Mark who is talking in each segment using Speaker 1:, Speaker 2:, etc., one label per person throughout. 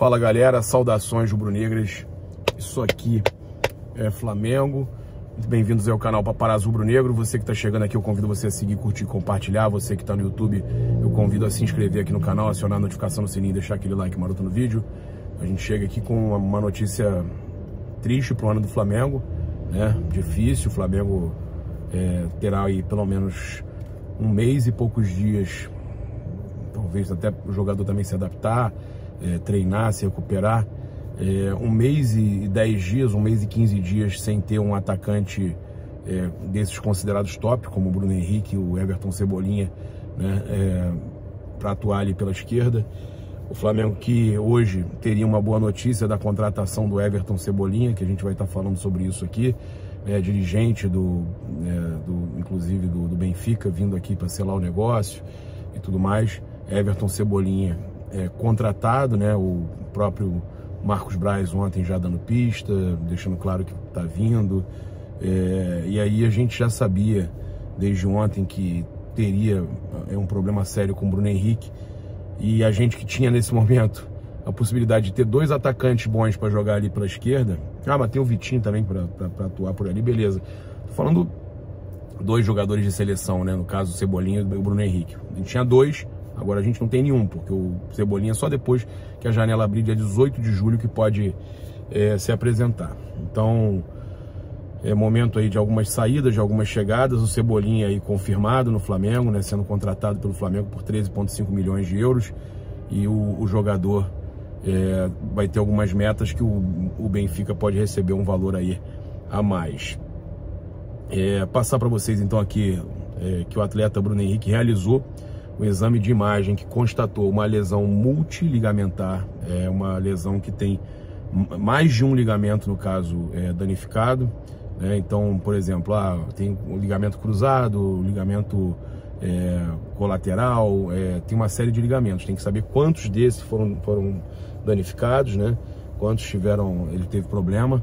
Speaker 1: Fala galera, saudações rubro-negras. Isso aqui é Flamengo. Muito bem-vindos ao canal Paparazzo Rubro-Negro. Você que está chegando aqui, eu convido você a seguir, curtir, compartilhar. Você que está no YouTube, eu convido a se inscrever aqui no canal, acionar a notificação no sininho e deixar aquele like maroto no vídeo. A gente chega aqui com uma notícia triste pro ano do Flamengo, né? Difícil. O Flamengo terá aí pelo menos um mês e poucos dias, talvez até o jogador também se adaptar, treinar, se recuperar. Um mês e 10 dias, um mês e 15 dias sem ter um atacante desses considerados top, como o Bruno Henrique, o Everton Cebolinha, né, para atuar ali pela esquerda. O Flamengo que hoje teria uma boa notícia da contratação do Everton Cebolinha, que a gente vai estar falando sobre isso aqui, dirigente inclusive do Benfica, vindo aqui para selar o negócio e tudo mais. Everton Cebolinha contratado, né, o próprio Marcos Braz ontem já dando pista, deixando claro que está vindo. E aí a gente já sabia desde ontem que teria um problema sério com o Bruno Henrique. E a gente que tinha nesse momento a possibilidade de ter dois atacantes bons para jogar ali pela esquerda. Mas tem o Vitinho também para atuar por ali, beleza. Tô falando dois jogadores de seleção, né? No caso o Cebolinha e o Bruno Henrique. A gente tinha dois. Agora a gente não tem nenhum, porque o Cebolinha só depois que a janela abrir, dia 18 de julho, que pode se apresentar. Então, é momento aí de algumas saídas, de algumas chegadas. O Cebolinha aí confirmado no Flamengo, né, sendo contratado pelo Flamengo por 13,5 milhões de euros. E o jogador vai ter algumas metas que o Benfica pode receber um valor aí a mais. Passar para vocês então aqui que o atleta Bruno Henrique realizou o exame de imagem que constatou uma lesão multiligamentar, uma lesão que tem mais de um ligamento, no caso, danificado, né? Então, por exemplo, tem o ligamento cruzado, o ligamento colateral, tem uma série de ligamentos, tem que saber quantos desses foram danificados, né? Quantos ele teve problema,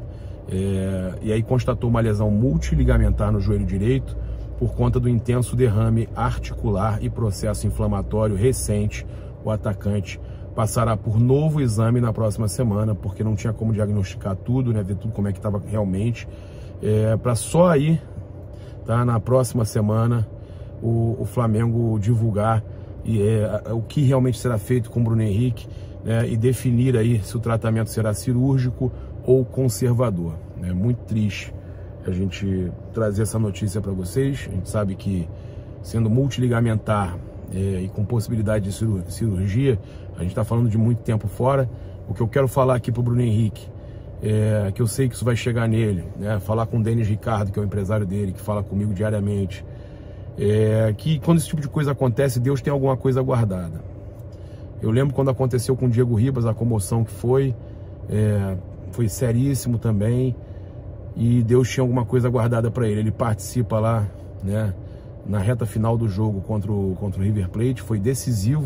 Speaker 1: e aí constatou uma lesão multiligamentar no joelho direito, por conta do intenso derrame articular e processo inflamatório recente. O atacante passará por novo exame na próxima semana, porque não tinha como diagnosticar tudo, né, ver tudo como é que estava realmente, para só aí, tá, na próxima semana, o Flamengo divulgar o que realmente será feito com o Bruno Henrique, né, e definir aí se o tratamento será cirúrgico ou conservador. É muito triste a gente trazer essa notícia para vocês. A gente sabe que, sendo multiligamentar e com possibilidade de cirurgia, a gente está falando de muito tempo fora. O que eu quero falar aqui para o Bruno Henrique, que eu sei que isso vai chegar nele, né? Falar com o Denis Ricardo, que é o empresário dele, que fala comigo diariamente, que quando esse tipo de coisa acontece, Deus tem alguma coisa guardada. Eu lembro quando aconteceu com o Diego Ribas, a comoção que foi seríssimo também. E Deus tinha alguma coisa guardada para ele. Ele participa lá, né, na reta final do jogo contra o River Plate. Foi decisivo,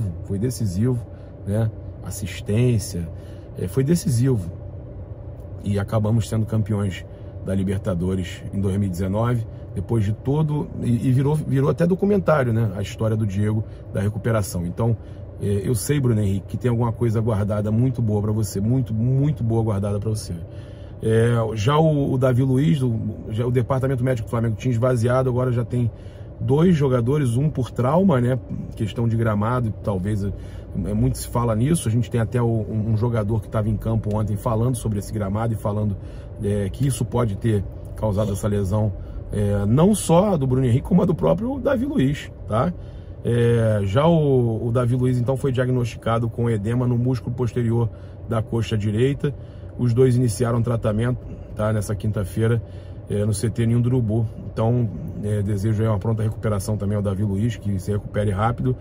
Speaker 1: né? Assistência, foi decisivo. E acabamos sendo campeões da Libertadores em 2019. Depois de todo... E virou até documentário, né? A história do Diego, da recuperação. Então, eu sei, Bruno Henrique, que tem alguma coisa guardada muito boa para você. Muito, muito boa guardada para você. Já o Davi Luiz, o departamento médico do Flamengo tinha esvaziado, agora já tem dois jogadores, um por trauma, né, questão de gramado, talvez, muito se fala nisso. A gente tem até um jogador que estava em campo ontem falando sobre esse gramado e falando que isso pode ter causado essa lesão, não só a do Bruno Henrique, como a do próprio Davi Luiz, tá? Já o Davi Luiz então foi diagnosticado com edema no músculo posterior da coxa direita. Os dois iniciaram tratamento, tá, nessa quinta-feira no CT Ninho do Urubu. Então, desejo aí uma pronta recuperação também ao Davi Luiz, que se recupere rápido.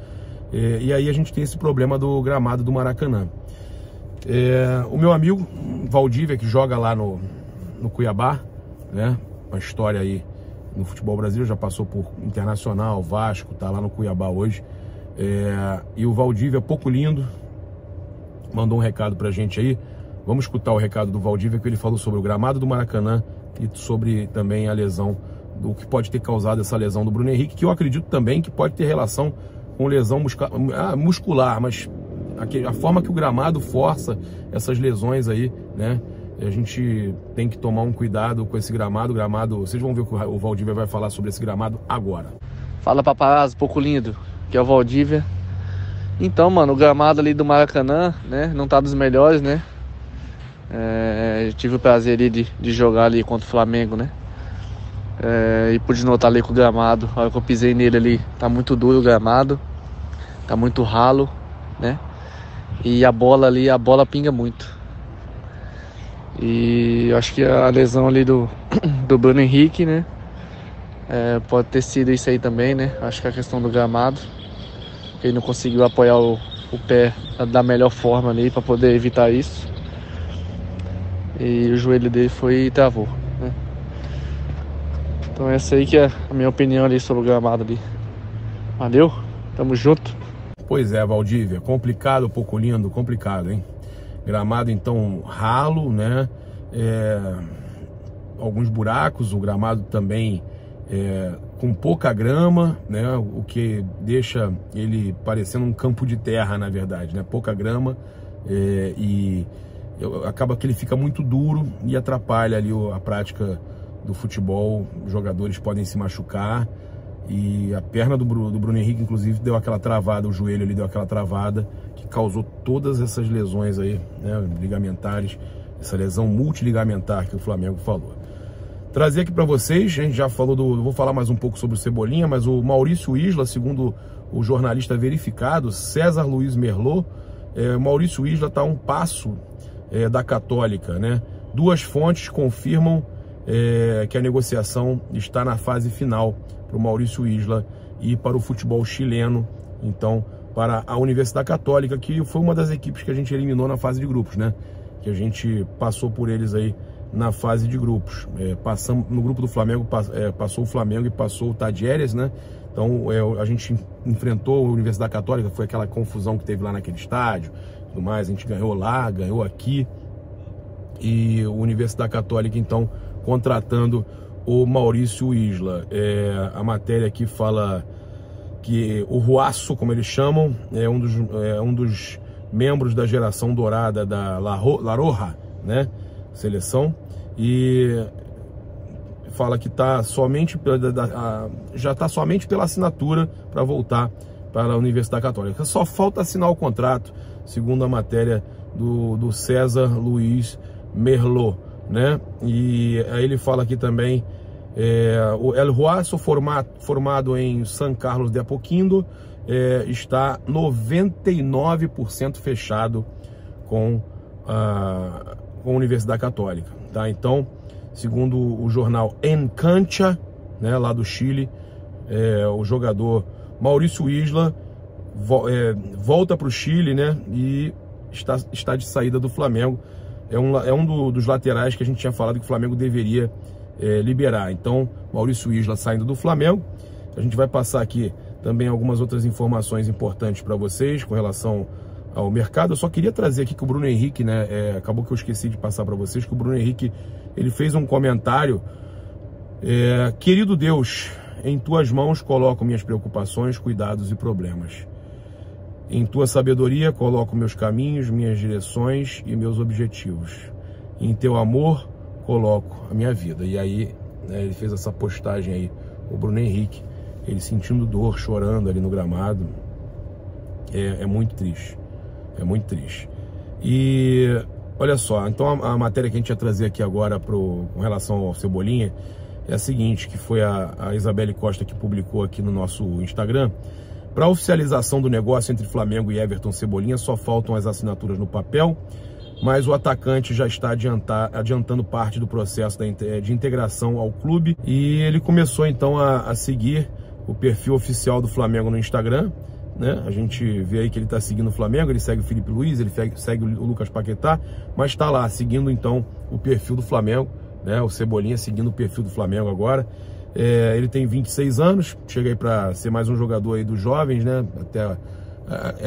Speaker 1: E aí a gente tem esse problema do gramado do Maracanã. O meu amigo Valdívia, que joga lá no Cuiabá, né, uma história aí no futebol brasileiro, já passou por Internacional, Vasco, tá lá no Cuiabá hoje. E o Valdívia, pouco lindo, mandou um recado pra gente aí. Vamos escutar o recado do Valdívia, que ele falou sobre o gramado do Maracanã e sobre também a lesão, do que pode ter causado essa lesão do Bruno Henrique, que eu acredito também que pode ter relação com lesão muscular, mas a forma que o gramado força essas lesões aí, né? A gente tem que tomar um cuidado com esse gramado. Vocês vão ver que o Valdívia vai falar sobre esse gramado agora.
Speaker 2: Fala, paparazzo, pouco lindo, que é o Valdívia. Então, mano, o gramado ali do Maracanã, né, não tá dos melhores, né? Tive o prazer ali de jogar ali contra o Flamengo, né? E pude notar ali que o gramado, a hora que eu pisei nele ali, tá muito duro o gramado, tá muito ralo, né? E a bola ali, a bola pinga muito. E eu acho que a lesão ali do Bruno Henrique, né? Pode ter sido isso aí também, né? Acho que a questão do gramado, ele não conseguiu apoiar o pé da melhor forma ali para poder evitar isso. E o joelho dele foi e travou, né? Então essa aí que é a minha opinião ali sobre o gramado ali. Valeu, tamo junto.
Speaker 1: Pois é, Valdívia, complicado, pouco lindo, complicado, hein? Gramado então ralo, né? Alguns buracos, o gramado também com pouca grama, né? O que deixa ele parecendo um campo de terra, na verdade, né? Pouca grama e acaba que ele fica muito duro e atrapalha ali a prática do futebol. Os jogadores podem se machucar e a perna do Bruno Henrique, inclusive, deu aquela travada, o joelho ali deu aquela travada que causou todas essas lesões aí, né, ligamentares, essa lesão multiligamentar que o Flamengo falou. Trazer aqui para vocês, a gente já falou vou falar mais um pouco sobre o Cebolinha, mas o Maurício Isla, segundo o jornalista verificado, César Luiz Merlot, Maurício Isla está a um passo da Católica, né? Duas fontes confirmam que a negociação está na fase final para o Maurício Isla e para o futebol chileno, então para a Universidade Católica, que foi uma das equipes que a gente eliminou na fase de grupos, né? Que a gente passou por eles aí na fase de grupos. Passamos no grupo do Flamengo, passou o Flamengo e passou o Tadieres, né? Então a gente enfrentou a Universidade Católica, foi aquela confusão que teve lá naquele estádio, tudo mais. A gente ganhou lá, ganhou aqui, e a Universidade Católica então contratando o Maurício Isla. A matéria aqui fala que o Ruaço, como eles chamam, é um dos membros da geração dourada da La Roja, né, seleção, e fala que já está somente pela assinatura para voltar para a Universidade Católica. Só falta assinar o contrato, segundo a matéria do César Luiz Merlot, né? E aí ele fala aqui também o El Ruaço, formado em San Carlos de Apoquindo, está 99% fechado com a Universidade Católica, tá? Então, segundo o jornal En Cancha, né, lá do Chile, o jogador Maurício Isla volta para o Chile, né, e está de saída do Flamengo. É um dos laterais que a gente tinha falado que o Flamengo deveria liberar. Então, Maurício Isla saindo do Flamengo. A gente vai passar aqui também algumas outras informações importantes para vocês com relação ao mercado. Eu só queria trazer aqui que o Bruno Henrique, né, acabou que eu esqueci de passar para vocês, que o Bruno Henrique, ele fez um comentário: querido Deus, em tuas mãos coloco minhas preocupações, cuidados e problemas. Em tua sabedoria coloco meus caminhos, minhas direções e meus objetivos. Em teu amor coloco a minha vida. E aí, né, ele fez essa postagem aí, o Bruno Henrique, ele sentindo dor, chorando ali no gramado. É muito triste, é muito triste. E olha só, então a matéria que a gente ia trazer aqui agora com relação ao Cebolinha é a seguinte, que foi a Isabelle Costa que publicou aqui no nosso Instagram. Para a oficialização do negócio entre Flamengo e Everton Cebolinha, só faltam as assinaturas no papel, mas o atacante já está adiantando parte do processo de integração ao clube, e ele começou então a seguir o perfil oficial do Flamengo no Instagram, né? A gente vê aí que ele está seguindo o Flamengo, ele segue o Felipe Luiz, ele segue o Lucas Paquetá, mas está lá seguindo então o perfil do Flamengo, né? O Cebolinha seguindo o perfil do Flamengo agora. Ele tem 26 anos, chega aí para ser mais um jogador aí dos jovens, né?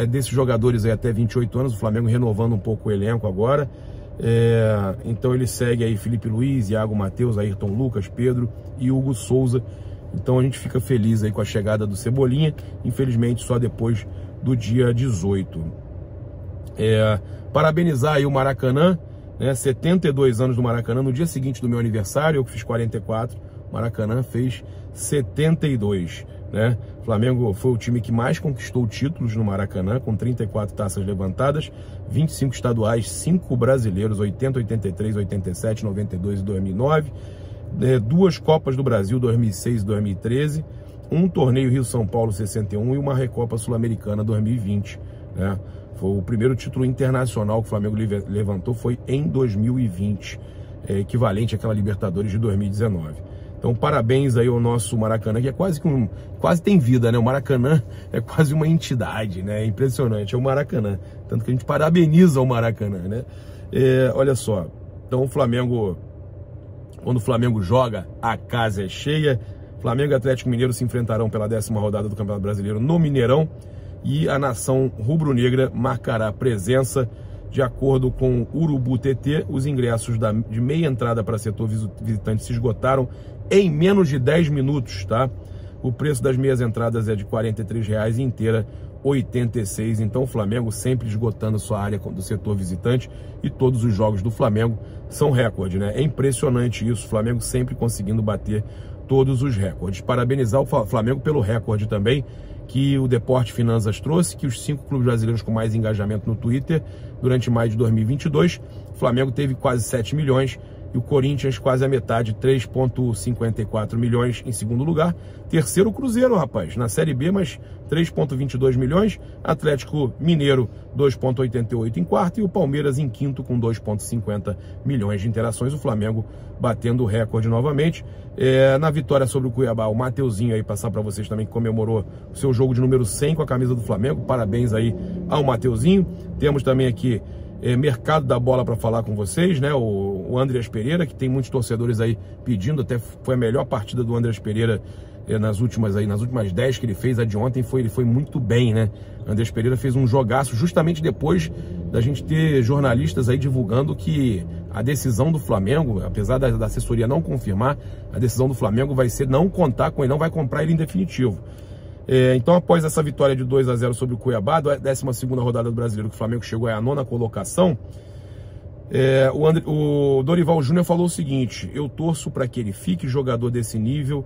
Speaker 1: Desses jogadores aí até 28 anos, o Flamengo renovando um pouco o elenco agora. Então ele segue aí Felipe Luiz, Iago Matheus, Ayrton Lucas, Pedro e Hugo Souza. Então a gente fica feliz aí com a chegada do Cebolinha, infelizmente só depois do dia 18. Parabenizar aí o Maracanã, né? 72 anos do Maracanã, no dia seguinte do meu aniversário, eu que fiz 44, o Maracanã fez 72, né? O Flamengo foi o time que mais conquistou títulos no Maracanã, com 34 taças levantadas, 25 estaduais, 5 brasileiros, 80, 83, 87, 92 e 2009, 2 Copas do Brasil, 2006 e 2013, um torneio Rio-São Paulo 61 e uma Recopa Sul-Americana 2020, né? Foi o primeiro título internacional que o Flamengo levantou, foi em 2020, equivalente àquela Libertadores de 2019. Então, parabéns aí ao nosso Maracanã, que é quase tem vida, né? O Maracanã é quase uma entidade, né? É impressionante, é o Maracanã. Tanto que a gente parabeniza o Maracanã, né? Olha só, então o Flamengo, quando o Flamengo joga, a casa é cheia. Flamengo e Atlético Mineiro se enfrentarão pela 10ª rodada do Campeonato Brasileiro no Mineirão. E a nação rubro-negra marcará presença. De acordo com o Urubu TT, os ingressos de meia entrada para setor visitante se esgotaram em menos de 10 minutos, tá? O preço das meias entradas é de R$ 43,00 e inteira R$ 86,00. Então o Flamengo sempre esgotando sua área do setor visitante, e todos os jogos do Flamengo são recorde, né? É impressionante isso, o Flamengo sempre conseguindo bater todos os recordes. Parabenizar o Flamengo pelo recorde também que o Deporte Finanças trouxe, que os 5 clubes brasileiros com mais engajamento no Twitter durante maio de 2022, o Flamengo teve quase 7 milhões e o Corinthians quase a metade, 3,54 milhões em segundo lugar. Terceiro, o Cruzeiro, rapaz, na Série B, mas 3,22 milhões. Atlético Mineiro, 2,88 em quarto, e o Palmeiras em quinto com 2,50 milhões de interações. O Flamengo batendo o recorde novamente. Na vitória sobre o Cuiabá, o Mateuzinho aí, passar para vocês também, que comemorou o seu jogo de número 100 com a camisa do Flamengo. Parabéns aí ao Mateuzinho. Temos também aqui mercado da bola para falar com vocês, né? O Andreas Pereira, que tem muitos torcedores aí pedindo, até foi a melhor partida do Andreas Pereira nas últimas 10 que ele fez. A de ontem ele foi muito bem, né? Andreas Pereira fez um jogaço justamente depois da gente ter jornalistas aí divulgando que a decisão do Flamengo, apesar da assessoria não confirmar, a decisão do Flamengo vai ser não contar com ele, não vai comprar ele em definitivo. Então, após essa vitória de 2-0 sobre o Cuiabá, 12ª rodada do Brasileiro, que o Flamengo chegou à 9ª colocação, o Dorival Júnior falou o seguinte: eu torço para que ele fique jogador desse nível,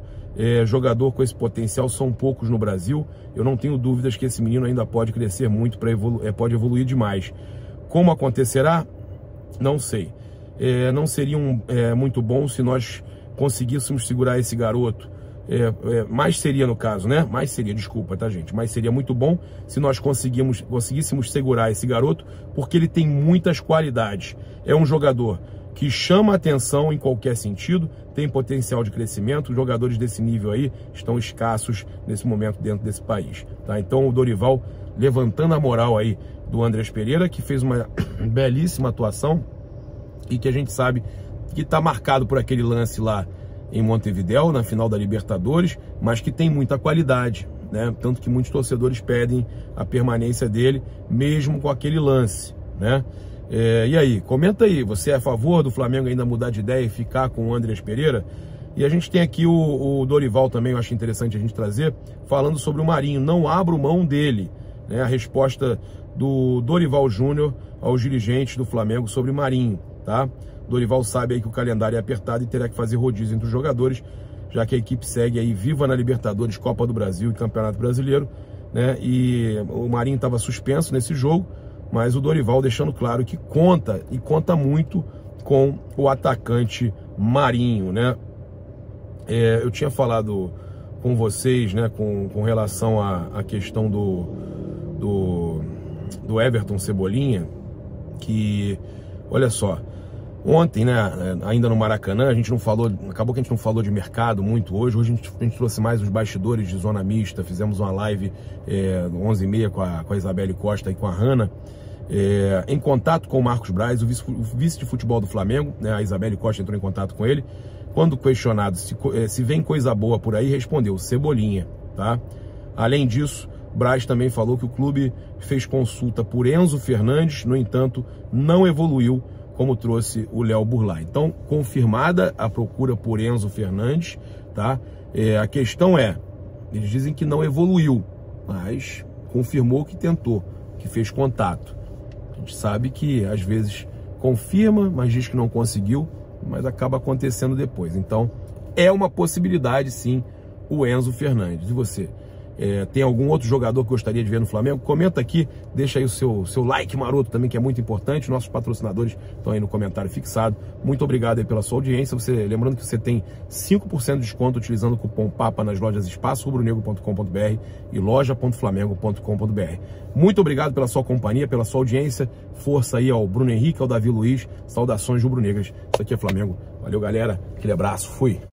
Speaker 1: jogador com esse potencial são poucos no Brasil, eu não tenho dúvidas que esse menino ainda pode crescer muito, pode evoluir demais. Como acontecerá? Não sei. Não seria muito bom se nós conseguíssemos segurar esse garoto. Mais seria, no caso, né? Mais seria, desculpa, tá, gente? Mas seria muito bom se nós conseguíssemos segurar esse garoto, porque ele tem muitas qualidades. É um jogador que chama atenção em qualquer sentido, tem potencial de crescimento. Os jogadores desse nível aí estão escassos nesse momento dentro desse país, tá? Então o Dorival levantando a moral aí do Andreas Pereira, que fez uma belíssima atuação e que a gente sabe que está marcado por aquele lance lá em Montevidéu, na final da Libertadores, mas que tem muita qualidade, né? Tanto que muitos torcedores pedem a permanência dele, mesmo com aquele lance, né? E aí, comenta aí, você é a favor do Flamengo ainda mudar de ideia e ficar com o Andreas Pereira? E a gente tem aqui o Dorival também, eu acho interessante a gente trazer, falando sobre o Marinho. Não abro mão dele, né? A resposta do Dorival Júnior aos dirigentes do Flamengo sobre o Marinho, tá? Dorival sabe aí que o calendário é apertado e terá que fazer rodízio entre os jogadores, já que a equipe segue aí viva na Libertadores, Copa do Brasil e Campeonato Brasileiro, né? E o Marinho estava suspenso nesse jogo, mas o Dorival deixando claro que conta, e conta muito, com o atacante Marinho, né? Eu tinha falado com vocês, né, com relação à questão do Everton Cebolinha, que, olha só, ontem, né, ainda no Maracanã, acabou que a gente não falou de mercado muito hoje a gente trouxe mais os bastidores de zona mista, fizemos uma live 11h30 com a Isabelle Costa e com a Hanna, em contato com o Marcos Braz, o vice de futebol do Flamengo, né, a Isabelle Costa entrou em contato com ele, quando questionado se vem coisa boa por aí, respondeu: Cebolinha, tá? Além disso, Braz também falou que o clube fez consulta por Enzo Fernandes, no entanto, não evoluiu, como trouxe o Léo Burlai. Então, confirmada a procura por Enzo Fernandes, tá? A questão eles dizem que não evoluiu, mas confirmou que tentou, que fez contato. gente sabe que às vezes confirma, mas diz que não conseguiu, mas acaba acontecendo depois. Então é uma possibilidade sim o Enzo Fernandes. E você? Tem algum outro jogador que gostaria de ver no Flamengo? Comenta aqui, deixa aí o seu like maroto também, que é muito importante. Nossos patrocinadores estão aí no comentário fixado. Muito obrigado aí pela sua audiência. Lembrando que você tem 5% de desconto utilizando o cupom PAPA nas lojas espaçorubronegro.com.br e loja.flamengo.com.br. Muito obrigado pela sua companhia, pela sua audiência. Força aí ao Bruno Henrique, ao Davi Luiz. Saudações rubro-negras. Isso aqui é Flamengo. Valeu, galera. Aquele abraço. Fui.